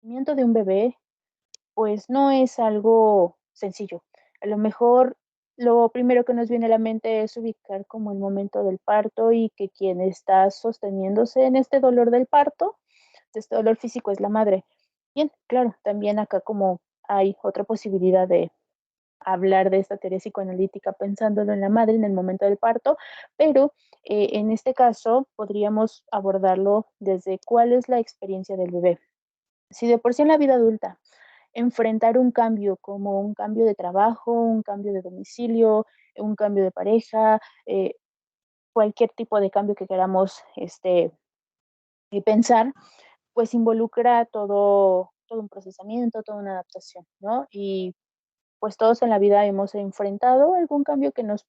nacimiento de un bebé, pues, no es algo sencillo. A lo mejor, lo primero que nos viene a la mente es ubicar como el momento del parto y que quien está sosteniéndose en este dolor del parto, de este dolor físico, es la madre. Bien, claro, también acá como hay otra posibilidad de hablar de esta teoría psicoanalítica pensándolo en la madre en el momento del parto, pero en este caso podríamos abordarlo desde cuál es la experiencia del bebé. Si de por sí en la vida adulta enfrentar un cambio como un cambio de trabajo, un cambio de domicilio, un cambio de pareja, cualquier tipo de cambio que queramos pensar, pues involucra todo un procesamiento, toda una adaptación, ¿no? Y pues todos en la vida hemos enfrentado algún cambio que nos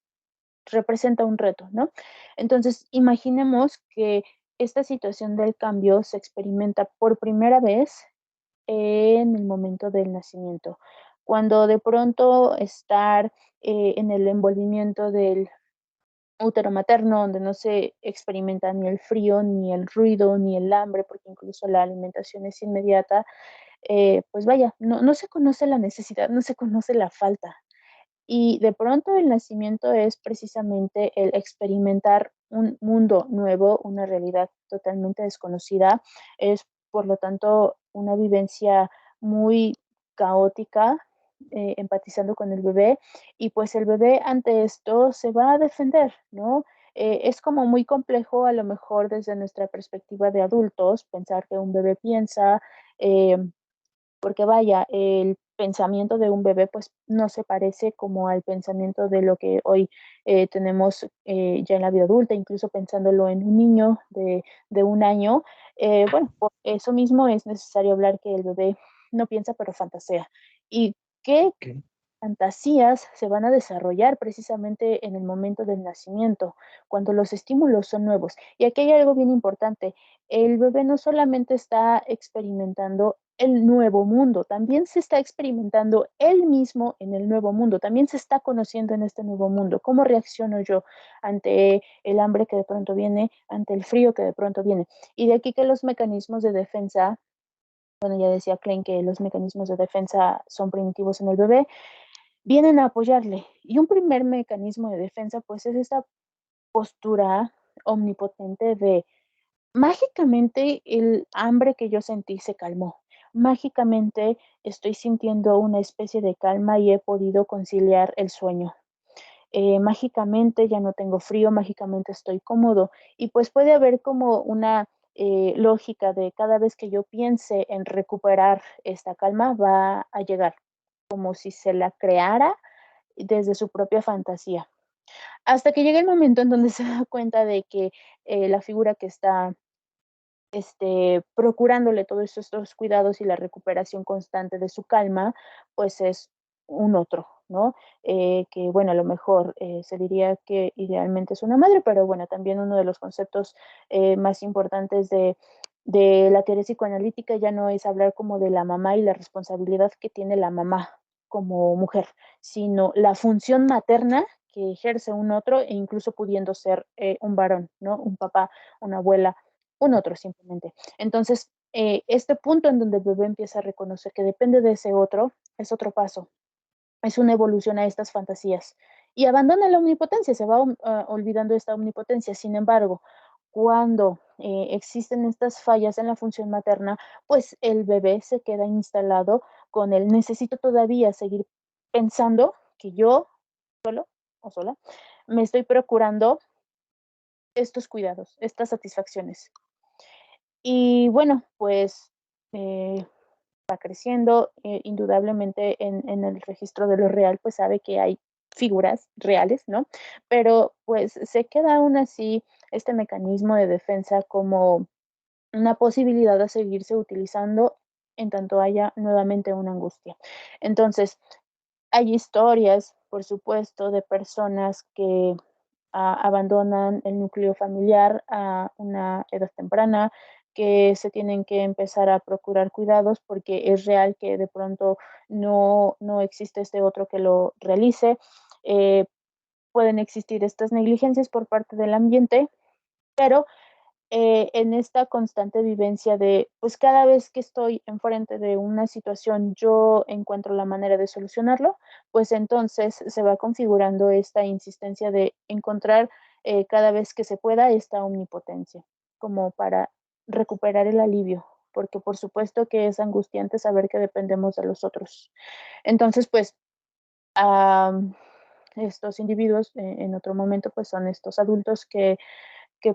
representa un reto, ¿no? Entonces, imaginemos que esta situación del cambio se experimenta por primera vez en el momento del nacimiento, cuando de pronto estar en el envolvimiento del útero materno, donde no se experimenta ni el frío, ni el ruido, ni el hambre, porque incluso la alimentación es inmediata, pues vaya, no se conoce la necesidad, no se conoce la falta. Y de pronto el nacimiento es precisamente el experimentar un mundo nuevo, una realidad totalmente desconocida. Es, por lo tanto, una vivencia muy caótica, empatizando con el bebé. Y pues el bebé ante esto se va a defender, ¿no? Es como muy complejo, a lo mejor desde nuestra perspectiva de adultos, pensar que un bebé piensa, eh, porque vaya, el pensamiento de un bebé, pues, no se parece como al pensamiento de lo que hoy, tenemos, ya en la vida adulta, incluso pensándolo en un niño de 1 año. Bueno, por eso mismo es necesario hablar que el bebé no piensa, pero fantasea. ¿Y qué Okey, fantasías se van a desarrollar precisamente en el momento del nacimiento, cuando los estímulos son nuevos? Y aquí hay algo bien importante, el bebé no solamente está experimentando el nuevo mundo, también se está experimentando él mismo en el nuevo mundo, también se está conociendo en este nuevo mundo. ¿Cómo reacciono yo ante el hambre que de pronto viene, ante el frío que de pronto viene? Y de aquí que los mecanismos de defensa, bueno, ya decía Klein que los mecanismos de defensa son primitivos en el bebé, vienen a apoyarle. Y un primer mecanismo de defensa, pues, es esta postura omnipotente de mágicamente el hambre que yo sentí se calmó. Mágicamente estoy sintiendo una especie de calma y he podido conciliar el sueño. Mágicamente ya no tengo frío, mágicamente estoy cómodo. Y pues puede haber como una lógica de cada vez que yo piense en recuperar esta calma, va a llegar como si se la creara desde su propia fantasía. Hasta que llega el momento en donde se da cuenta de que la figura que está procurándole todos estos cuidados y la recuperación constante de su calma, pues es un otro, ¿no? Que bueno, a lo mejor se diría que idealmente es una madre, pero bueno, también uno de los conceptos más importantes de la teoría psicoanalítica ya no es hablar como de la mamá y la responsabilidad que tiene la mamá como mujer, sino la función materna que ejerce un otro e incluso pudiendo ser un varón, ¿no? Un papá, una abuela, un otro simplemente. Entonces, este punto en donde el bebé empieza a reconocer que depende de ese otro, es otro paso, es una evolución a estas fantasías. Y abandona la omnipotencia, se va olvidando esta omnipotencia. Sin embargo, cuando existen estas fallas en la función materna, pues el bebé se queda instalado con el necesito todavía seguir pensando que yo solo o sola me estoy procurando estos cuidados, estas satisfacciones. Y bueno, pues eh, va creciendo, indudablemente en el registro de lo real, pues sabe que hay figuras reales, ¿no? Pero pues se queda aún así este mecanismo de defensa como una posibilidad a seguirse utilizando en tanto haya nuevamente una angustia. Entonces, hay historias, por supuesto, de personas que abandonan el núcleo familiar a una edad temprana, que se tienen que empezar a procurar cuidados porque es real que de pronto no existe este otro que lo realice. Eh, Pueden existir estas negligencias por parte del ambiente, pero en esta constante vivencia de, pues cada vez que estoy enfrente de una situación, yo encuentro la manera de solucionarlo, pues entonces se va configurando esta insistencia de encontrar cada vez que se pueda esta omnipotencia, como para recuperar el alivio, porque por supuesto que es angustiante saber que dependemos de los otros. Entonces, pues, estos individuos en otro momento, pues son estos adultos que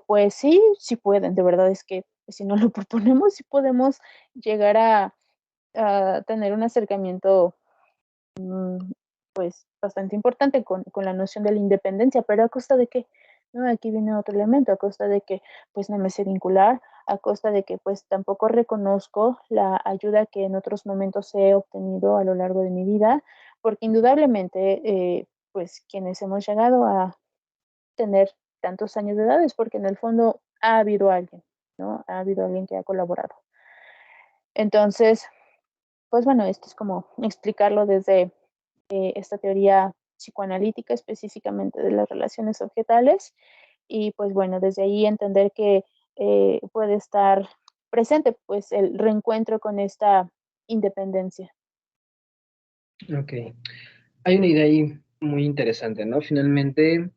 pues sí, sí pueden, de verdad es que si no lo proponemos, sí podemos llegar a tener un acercamiento, pues bastante importante con la noción de la independencia, pero ¿a costa de qué? ¿No? Aquí viene otro elemento, a costa de que pues no me sé vincular, a costa de que pues tampoco reconozco la ayuda que en otros momentos he obtenido a lo largo de mi vida, porque indudablemente pues quienes hemos llegado a tener tantos años de edad es porque en el fondo ha habido alguien, ¿no? Ha habido alguien que ha colaborado. Entonces, pues bueno, esto es como explicarlo desde esta teoría psicoanalítica específicamente de las relaciones objetales y pues bueno, desde ahí entender que puede estar presente pues el reencuentro con esta independencia. Ok. Hay una idea ahí muy interesante, ¿no? Finalmente,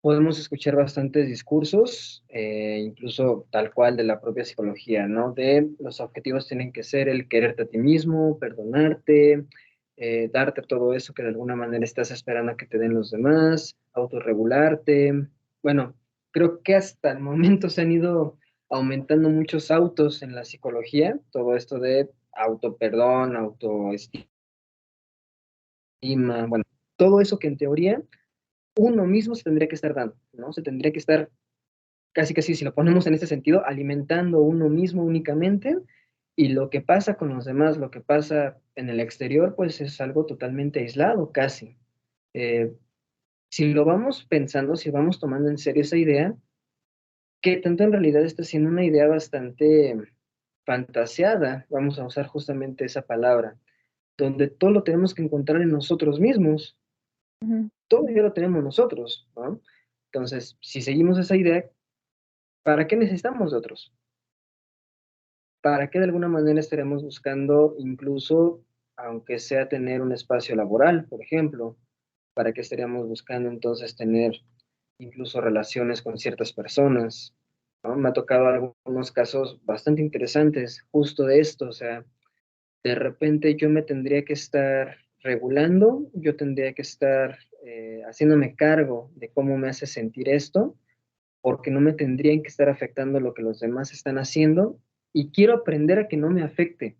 podemos escuchar bastantes discursos, incluso tal cual de la propia psicología, ¿no? De los objetivos tienen que ser el quererte a ti mismo, perdonarte, darte todo eso que de alguna manera estás esperando a que te den los demás, autorregularte. Bueno, creo que hasta el momento se han ido aumentando muchos autos en la psicología, todo esto de autoperdón, autoestima, bueno, todo eso que en teoría uno mismo se tendría que estar dando, ¿no? Se tendría que estar casi casi, si lo ponemos en ese sentido, alimentando uno mismo únicamente, y lo que pasa con los demás, lo que pasa en el exterior, pues es algo totalmente aislado, casi. Eh, si lo vamos pensando, si vamos tomando en serio esa idea, que tanto en realidad está siendo una idea bastante fantaseada, vamos a usar justamente esa palabra, donde todo lo tenemos que encontrar en nosotros mismos, Ujú, todo ya lo tenemos nosotros, ¿no? Entonces, si seguimos esa idea, ¿para qué necesitamos de otros? ¿Para qué de alguna manera estaremos buscando incluso, aunque sea tener un espacio laboral, por ejemplo? ¿Para qué estaríamos buscando entonces tener incluso relaciones con ciertas personas? ¿No? Me ha tocado algunos casos bastante interesantes justo de esto, o sea, de repente yo me tendría que estar regulando, yo tendría que estar haciéndome cargo de cómo me hace sentir esto, porque no me tendrían que estar afectando lo que los demás están haciendo y quiero aprender a que no me afecte.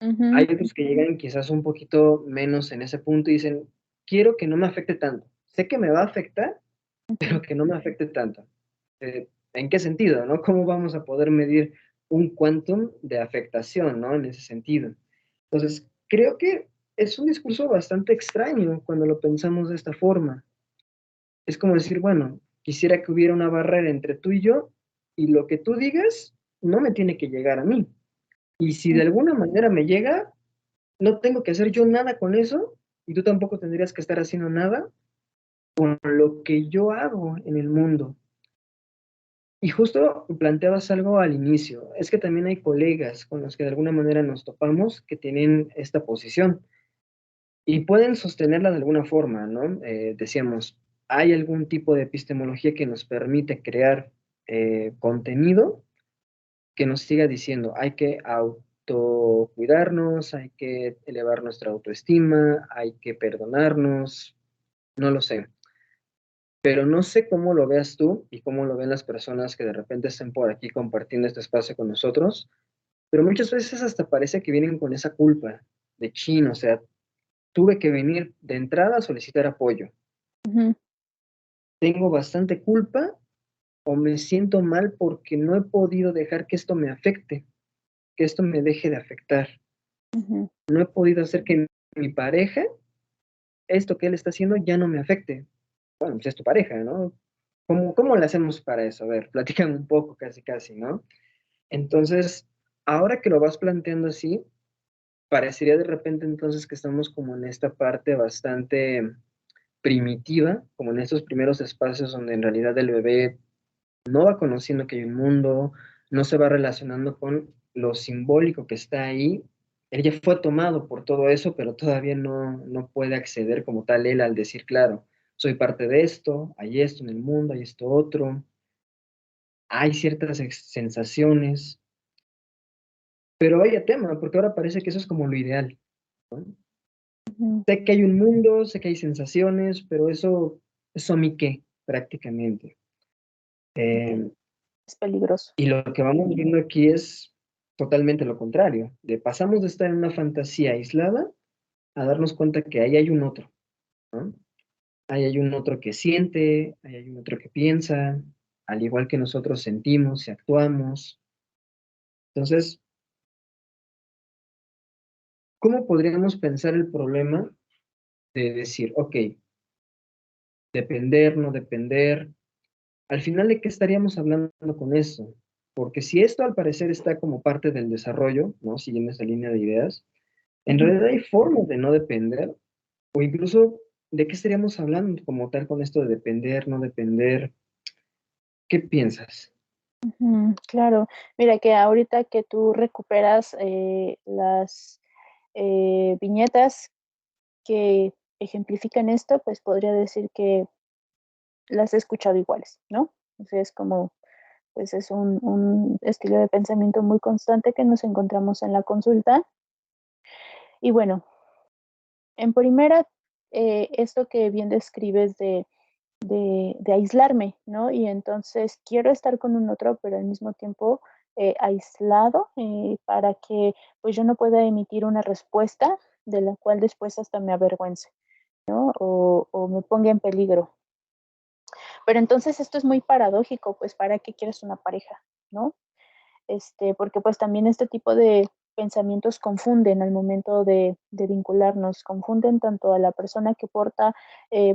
Hay ujú, otros que llegan quizás un poquito menos en ese punto y dicen, quiero que no me afecte tanto. Sé que me va a afectar, pero ujú. que no me afecte tanto. ¿En qué sentido, no? ¿Cómo vamos a poder medir un quantum de afectación, no? En ese sentido. Entonces, creo que es un discurso bastante extraño cuando lo pensamos de esta forma. Es como decir, bueno, quisiera que hubiera una barrera entre tú y yo y lo que tú digas no me tiene que llegar a mí. Y si de alguna manera me llega, no tengo que hacer yo nada con eso y tú tampoco tendrías que estar haciendo nada con lo que yo hago en el mundo. Y justo planteabas algo al inicio, es que también hay colegas con los que de alguna manera nos topamos que tienen esta posición y pueden sostenerla de alguna forma, ¿no? Decíamos, hay algún tipo de epistemología que nos permite crear contenido que nos siga diciendo, hay que autocuidarnos, hay que elevar nuestra autoestima, hay que perdonarnos, no lo sé. Pero no sé cómo lo veas tú y cómo lo ven las personas que de repente estén por aquí compartiendo este espacio con nosotros, pero muchas veces hasta parece que vienen con esa culpa de chin, o sea, tuve que venir de entrada a solicitar apoyo. Ujú, Tengo bastante culpa o me siento mal porque no he podido dejar que esto me afecte, que esto me deje de afectar. ujú, No he podido hacer que mi pareja, esto que él está haciendo, ya no me afecte. Bueno, pues es tu pareja, ¿no? ¿Cómo le hacemos para eso? A ver, platican un poco, casi, casi, ¿no? Entonces, ahora que lo vas planteando así, parecería de repente entonces que estamos como en esta parte bastante primitiva, como en estos primeros espacios donde en realidad el bebé no va conociendo que hay un mundo, no se va relacionando con lo simbólico que está ahí. Él ya fue tomado por todo eso, pero todavía no puede acceder como tal él al decir, claro, soy parte de esto, hay esto en el mundo, hay esto otro, hay ciertas sensaciones, pero vaya tema, porque ahora parece que eso es como lo ideal, ¿no? Ujú. Sé que hay un mundo, sé que hay sensaciones, pero eso a mí qué, prácticamente. Ok, Eh, es peligroso. y lo que vamos viendo aquí es totalmente lo contrario, de pasamos de estar en una fantasía aislada a darnos cuenta que ahí hay un otro, ¿no? Ahí hay un otro que siente, ahí hay un otro que piensa, al igual que nosotros sentimos y actuamos. Entonces, ¿cómo podríamos pensar el problema de decir, ok, depender, no depender? Al final, ¿de qué estaríamos hablando con eso? Porque si esto al parecer está como parte del desarrollo, ¿no? Siguiendo esa línea de ideas, en Ujú, realidad hay formas de no depender, o incluso, ¿de qué estaríamos hablando como tal con esto de depender, no depender? ¿Qué piensas? ujú, claro, mira que ahorita que tú recuperas las viñetas que ejemplifican esto, pues podría decir que las he escuchado iguales, ¿no? O sea, es como, pues es un estilo de pensamiento muy constante que nos encontramos en la consulta. Y bueno, en primera, esto que bien describes de aislarme, ¿no? Y entonces quiero estar con un otro, pero al mismo tiempo aislado para que pues yo no pueda emitir una respuesta de la cual después hasta me avergüence, ¿no? O me ponga en peligro. Pero entonces esto es muy paradójico, pues ¿para qué quieres una pareja, ¿no? Porque pues también este tipo de pensamientos confunden al momento de vincularnos, confunden tanto a la persona que porta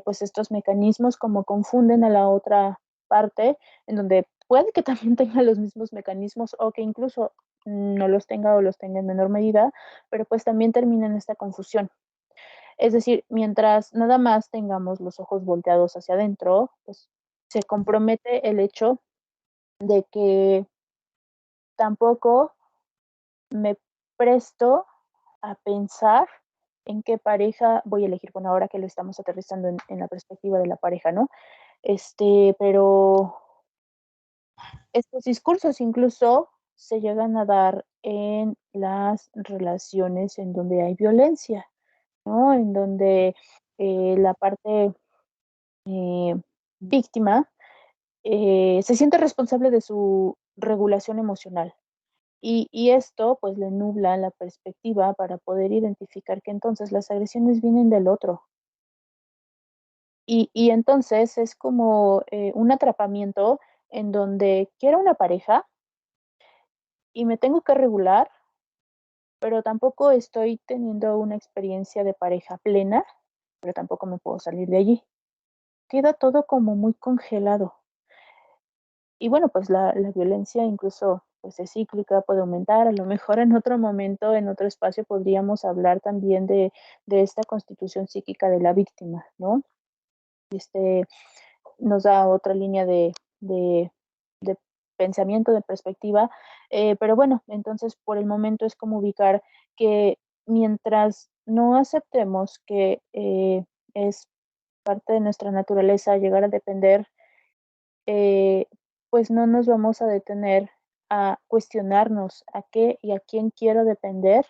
pues estos mecanismos como confunden a la otra parte, en donde puede que también tenga los mismos mecanismos o que incluso no los tenga o los tenga en menor medida, pero pues también termina en esta confusión. Es decir, mientras nada más tengamos los ojos volteados hacia adentro, pues se compromete el hecho de que tampoco me presto a pensar en qué pareja voy a elegir. Bueno, ahora que lo estamos aterrizando en la perspectiva de la pareja, ¿no? Pero estos discursos incluso se llegan a dar en las relaciones en donde hay violencia, ¿no? En donde la parte eh, víctima se siente responsable de su regulación emocional. Y esto pues le nubla la perspectiva para poder identificar que entonces las agresiones vienen del otro. Y entonces es como un atrapamiento en donde quiero una pareja y me tengo que regular, pero tampoco estoy teniendo una experiencia de pareja plena, pero tampoco me puedo salir de allí. Queda todo como muy congelado. Y bueno, pues la violencia incluso pues es cíclica, puede aumentar. A lo mejor en otro momento, en otro espacio, podríamos hablar también de esta constitución psíquica de la víctima, ¿no? Este nos da otra línea de, de pensamiento, de perspectiva. Pero bueno, entonces por el momento es como ubicar que mientras no aceptemos que es parte de nuestra naturaleza llegar a depender, eh, pues no nos vamos a detener a cuestionarnos a qué y a quién quiero depender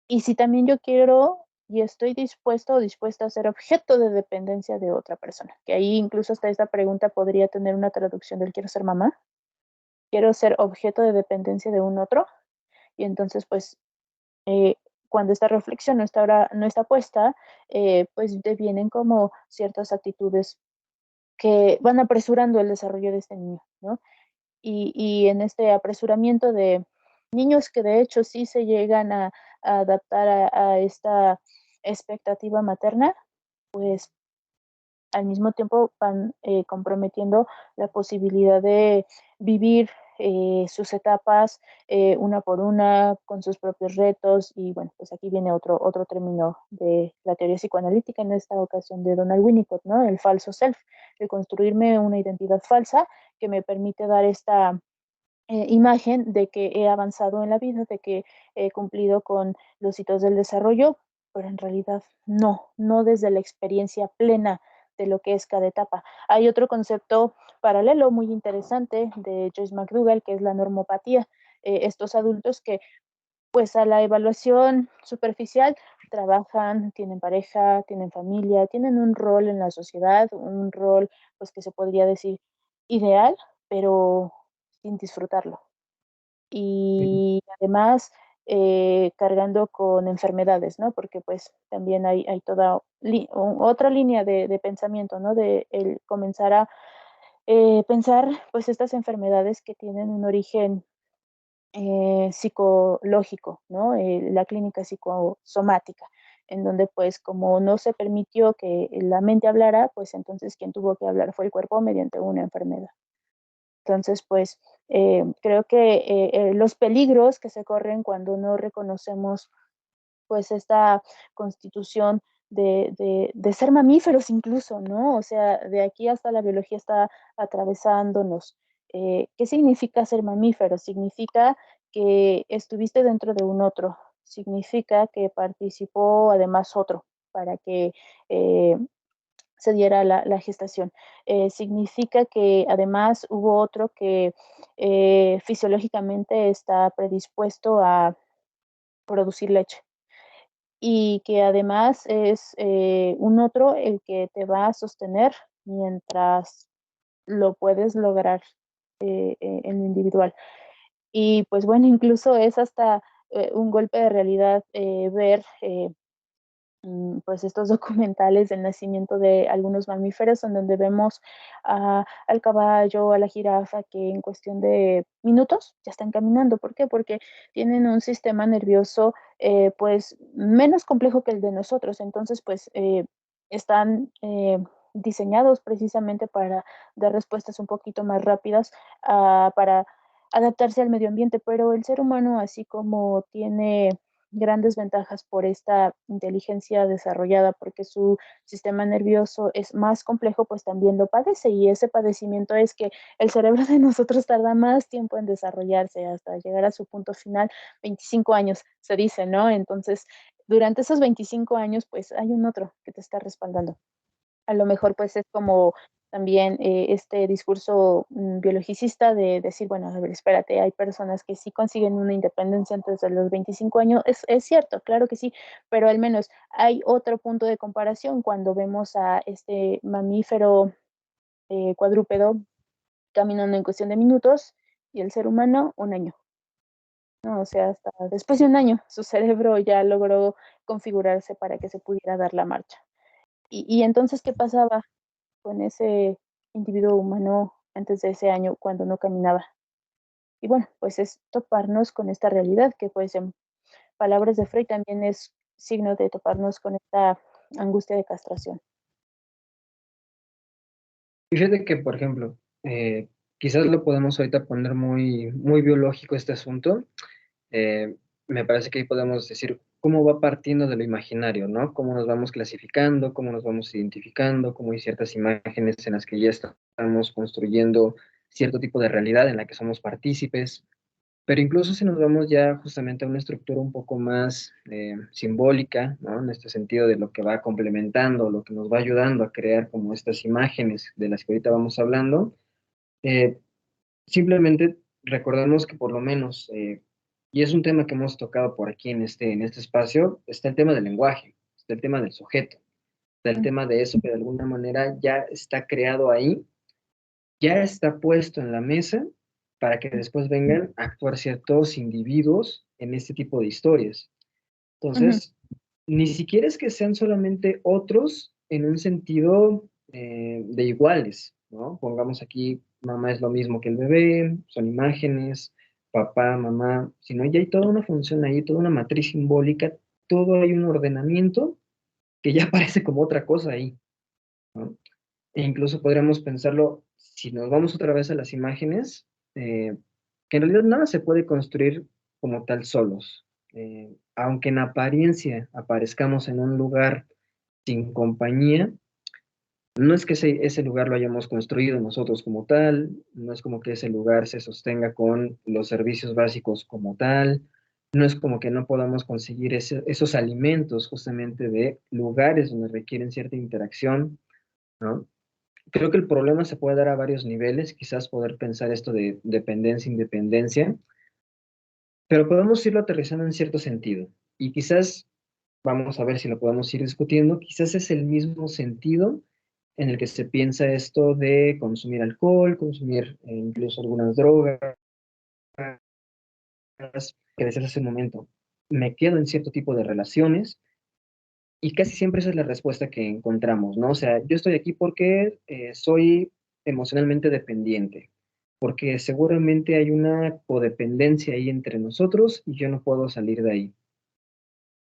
y si también yo quiero y estoy dispuesto o dispuesta a ser objeto de dependencia de otra persona. Que ahí incluso hasta esta pregunta podría tener una traducción del quiero ser mamá, quiero ser objeto de dependencia de un otro y entonces pues eh, cuando esta reflexión no está puesta, pues devienen como ciertas actitudes que van apresurando el desarrollo de este niño, ¿no? Y en este apresuramiento de niños que de hecho sí se llegan a adaptar a esta expectativa materna, pues al mismo tiempo van comprometiendo la posibilidad de vivir sus etapas una por una, con sus propios retos. Y bueno, pues aquí viene otro término de la teoría psicoanalítica, en esta ocasión de Donald Winnicott, ¿no? El falso self, el construirme una identidad falsa que me permite dar esta imagen de que he avanzado en la vida, de que he cumplido con los hitos del desarrollo, pero en realidad no desde la experiencia plena de lo que es cada etapa. Hay otro concepto paralelo muy interesante de Joyce McDougall, que es la normopatía. Estos adultos que pues a la evaluación superficial trabajan, tienen pareja, tienen familia, tienen un rol en la sociedad, un rol pues que se podría decir ideal, pero sin disfrutarlo. Y además cargando con enfermedades, ¿no? Porque pues también hay toda otra línea de pensamiento, ¿no? De el comenzar a pensar pues estas enfermedades que tienen un origen psicológico, ¿no? La clínica psicosomática, en donde pues como no se permitió que la mente hablara, pues entonces quien tuvo que hablar fue el cuerpo mediante una enfermedad. Entonces, pues creo que los peligros que se corren cuando no reconocemos pues esta constitución de ser mamíferos incluso, ¿no? O sea, de aquí hasta la biología está atravesándonos. ¿Qué significa ser mamífero? Significa que estuviste dentro de un otro, significa que participó además otro para que se diera la gestación. Significa que además hubo otro que fisiológicamente está predispuesto a producir leche y que además es un otro el que te va a sostener mientras lo puedes lograr en lo individual. Y pues bueno, incluso es hasta un golpe de realidad ver pues estos documentales del nacimiento de algunos mamíferos en donde vemos al caballo, a la jirafa, que en cuestión de minutos ya están caminando. ¿Por qué? Porque tienen un sistema nervioso pues menos complejo que el de nosotros. Entonces pues están diseñados precisamente para dar respuestas un poquito más rápidas, para adaptarse al medio ambiente, pero el ser humano, así como tiene grandes ventajas por esta inteligencia desarrollada, porque su sistema nervioso es más complejo, pues también lo padece, y ese padecimiento es que el cerebro de nosotros tarda más tiempo en desarrollarse hasta llegar a su punto final, 25 años se dice, ¿no? Entonces, durante esos 25 años, pues hay un otro que te está respaldando. A lo mejor pues es como también este discurso biologicista de decir, bueno, a ver, espérate, hay personas que sí consiguen una independencia antes de los 25 años, es cierto, claro que sí, pero al menos hay otro punto de comparación cuando vemos a este mamífero cuadrúpedo caminando en cuestión de minutos y el ser humano un año. No, o sea, hasta después de un año su cerebro ya logró configurarse para que se pudiera dar la marcha. Y entonces, ¿qué pasaba con ese individuo humano antes de ese año cuando no caminaba? Y bueno, pues es toparnos con esta realidad que pues en palabras de Freud también es signo de toparnos con esta angustia de castración. Fíjate que, por ejemplo, quizás lo podemos ahorita poner muy, muy biológico este asunto. Eh, Me parece que ahí podemos decir cómo va partiendo de lo imaginario, ¿no? Cómo nos vamos clasificando, cómo nos vamos identificando, cómo hay ciertas imágenes en las que ya estamos construyendo cierto tipo de realidad en la que somos partícipes. Pero incluso si nos vamos ya justamente a una estructura un poco más simbólica, ¿no? En este sentido de lo que va complementando, lo que nos va ayudando a crear como estas imágenes de las que ahorita vamos hablando, eh, simplemente recordemos que por lo menos, y es un tema que hemos tocado por aquí en este espacio, está el tema del lenguaje, está el tema del sujeto, está el tema de eso que de alguna manera ya está creado ahí, ya está puesto en la mesa para que después vengan a actuar ciertos individuos en este tipo de historias. Ujú, Entonces, ni siquiera es que sean solamente otros en un sentido de iguales, ¿no? Pongamos aquí, mamá es lo mismo que el bebé, son imágenes, papá, mamá, sino ya hay toda una función ahí, toda una matriz simbólica, todo hay un ordenamiento que ya parece como otra cosa ahí, ¿no? E incluso podríamos pensarlo, si nos vamos otra vez a las imágenes, que en realidad nada se puede construir como tal solos. Aunque en apariencia aparezcamos en un lugar sin compañía, no es que ese lugar lo hayamos construido nosotros como tal, no es como que ese lugar se sostenga con los servicios básicos como tal, no es como que no podamos conseguir esos alimentos justamente de lugares donde requieren cierta interacción, ¿no? Creo que el problema se puede dar a varios niveles, quizás poder pensar esto de dependencia, independencia, pero podemos irlo aterrizando en cierto sentido. Y quizás, vamos a ver si lo podemos ir discutiendo, quizás es el mismo sentido en el que se piensa esto de consumir alcohol, consumir incluso algunas drogas, que decías hace un momento. Me quedo en cierto tipo de relaciones y casi siempre esa es la respuesta que encontramos, ¿no? O sea, yo estoy aquí porque soy emocionalmente dependiente, porque seguramente hay una codependencia ahí entre nosotros y yo no puedo salir de ahí.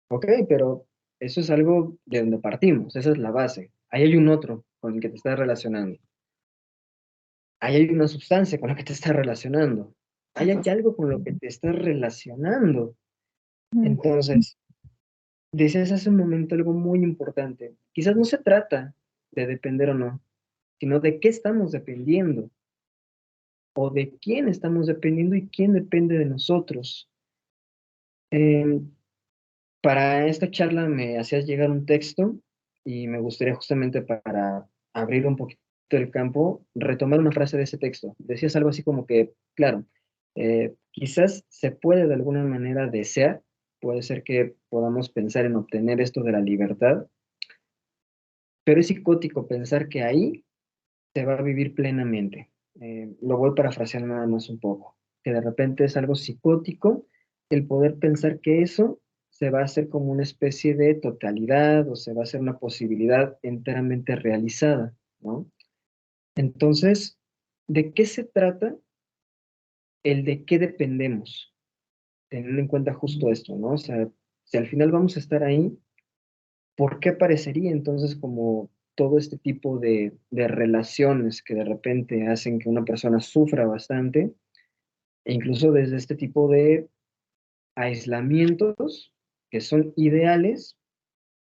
Ok, pero eso es algo de donde partimos, esa es la base. Ahí hay un otro con el que te estás relacionando. Ahí hay una sustancia con la que te estás relacionando. Ahí hay algo con lo que te estás relacionando. Mm, Entonces, decías hace un momento algo muy importante. Quizás no se trata de depender o no, sino de qué estamos dependiendo o de quién estamos dependiendo y quién depende de nosotros. Eh, para esta charla me hacías llegar un texto y me gustaría justamente para abrir un poquito el campo, retomar una frase de ese texto. Decías algo así como que, claro, quizás se puede de alguna manera desear, puede ser que podamos pensar en obtener esto de la libertad, pero es psicótico pensar que ahí se va a vivir plenamente. Lo voy parafraseando nada más un poco, que de repente es algo psicótico el poder pensar que eso se va a hacer como una especie de totalidad o se va a hacer una posibilidad enteramente realizada, ¿no? Entonces, ¿de qué se trata el de qué dependemos? Teniendo en cuenta justo esto, ¿no? O sea, si al final vamos a estar ahí, ¿por qué parecería entonces como todo este tipo de relaciones que de repente hacen que una persona sufra bastante, e incluso desde este tipo de aislamientos que son ideales,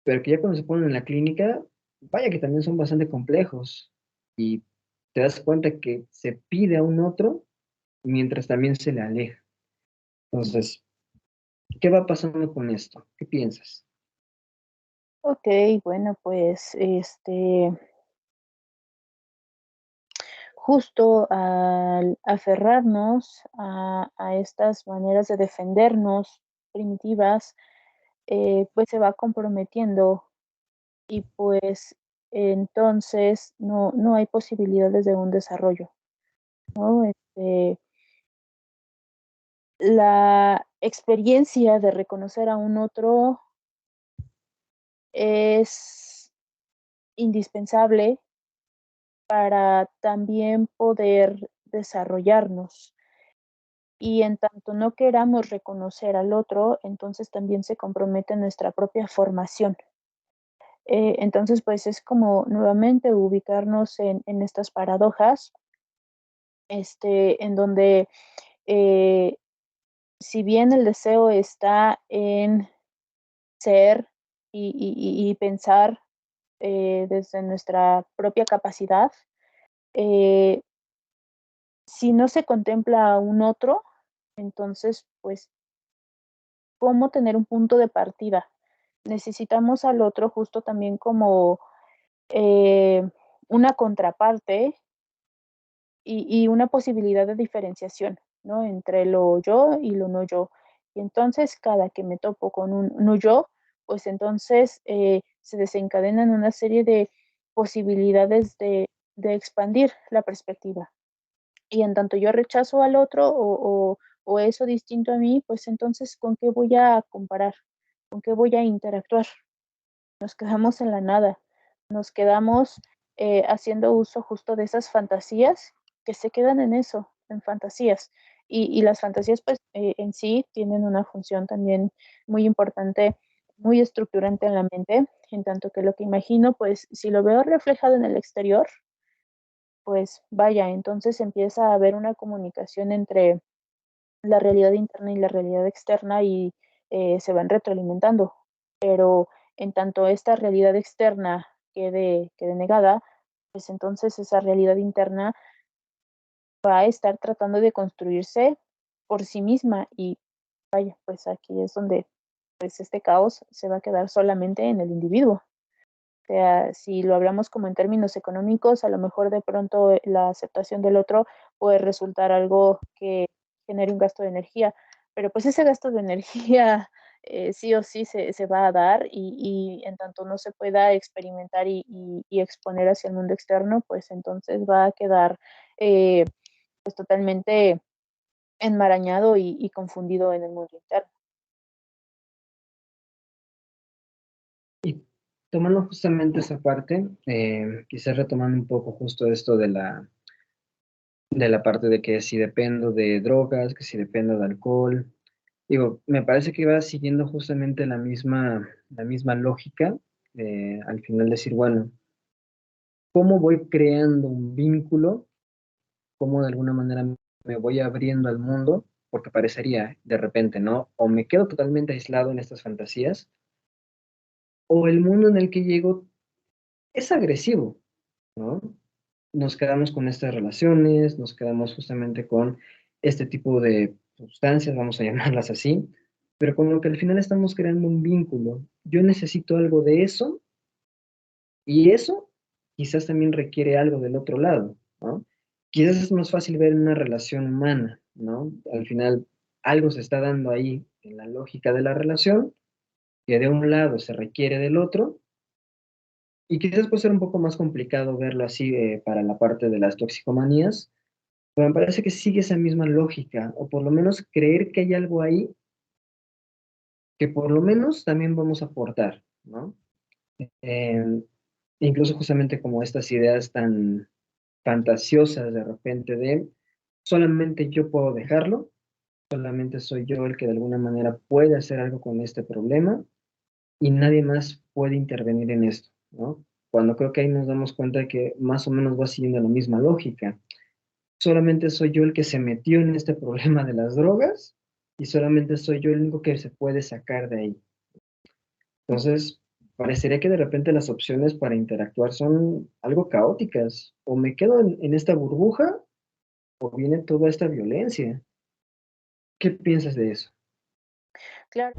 pero que ya cuando se ponen en la clínica, vaya que también son bastante complejos y te das cuenta que se pide a un otro mientras también se le aleja. Entonces, ¿qué va pasando con esto? ¿Qué piensas? ok, bueno, pues justo al aferrarnos a estas maneras de defendernos primitivas, pues se va comprometiendo y pues entonces no hay posibilidades de un desarrollo, ¿no? La experiencia de reconocer a un otro es indispensable para también poder desarrollarnos. Y en tanto no queramos reconocer al otro, entonces también se compromete nuestra propia formación. Entonces, pues es como nuevamente ubicarnos en estas paradojas, en donde eh, si bien el deseo está en ser y pensar desde nuestra propia capacidad, eh, si no se contempla a un otro, entonces, pues, ¿cómo tener un punto de partida? Necesitamos al otro justo también como eh, una contraparte y una posibilidad de diferenciación, ¿no? Entre lo yo y lo no yo. Y entonces, cada que me topo con un no yo, pues entonces se desencadenan una serie de posibilidades de expandir la perspectiva. Y en tanto yo rechazo al otro o eso distinto a mí, pues entonces, ¿con qué voy a comparar? ¿Con qué voy a interactuar? Nos quedamos en la nada, nos quedamos haciendo uso justo de esas fantasías que se quedan en eso, en fantasías. Y las fantasías pues en sí tienen una función también muy importante, muy estructurante en la mente, en tanto que lo que imagino pues si lo veo reflejado en el exterior, pues vaya, entonces empieza a haber una comunicación entre la realidad interna y la realidad externa y se van retroalimentando. Pero en tanto esta realidad externa quede negada, pues entonces esa realidad interna va a estar tratando de construirse por sí misma y vaya, pues aquí es donde pues este caos se va a quedar solamente en el individuo. O sea, si lo hablamos como en términos económicos, a lo mejor de pronto la aceptación del otro puede resultar algo que genere un gasto de energía, pero pues ese gasto de energía sí o sí se va a dar y en tanto no se pueda experimentar y exponer hacia el mundo externo, pues entonces va a quedar pues totalmente enmarañado y confundido en el mundo interno. Y tomando justamente esa parte, quizás retomando un poco justo esto de la parte de que si dependo de drogas, que si dependo de alcohol, digo, me parece que va siguiendo justamente la misma lógica, al final decir, bueno, ¿cómo voy creando un vínculo? ¿Cómo de alguna manera me voy abriendo al mundo? Porque parecería de repente, ¿no? O me quedo totalmente aislado en estas fantasías, o el mundo en el que llego es agresivo, ¿no? Nos quedamos con estas relaciones, nos quedamos justamente con este tipo de sustancias, vamos a llamarlas así, pero con lo que al final estamos creando un vínculo. Yo necesito algo de eso y eso quizás también requiere algo del otro lado, ¿no? Quizás es más fácil ver en una relación humana, ¿no? Al final algo se está dando ahí en la lógica de la relación, que de un lado se requiere del otro, y quizás puede ser un poco más complicado verlo así para la parte de las toxicomanías, pero me parece que sigue esa misma lógica, o por lo menos creer que hay algo ahí que por lo menos también vamos a aportar, ¿no? Eh, incluso justamente como estas ideas tan fantasiosas de repente de solamente yo puedo dejarlo, solamente soy yo el que de alguna manera puede hacer algo con este problema y nadie más puede intervenir en esto, ¿no? Cuando creo que ahí nos damos cuenta de que más o menos va siguiendo la misma lógica. Solamente soy yo el que se metió en este problema de las drogas y solamente soy yo el único que se puede sacar de ahí. Entonces, parecería que de repente las opciones para interactuar son algo caóticas. O me quedo en esta burbuja o viene toda esta violencia. ¿Qué piensas de eso? Claro,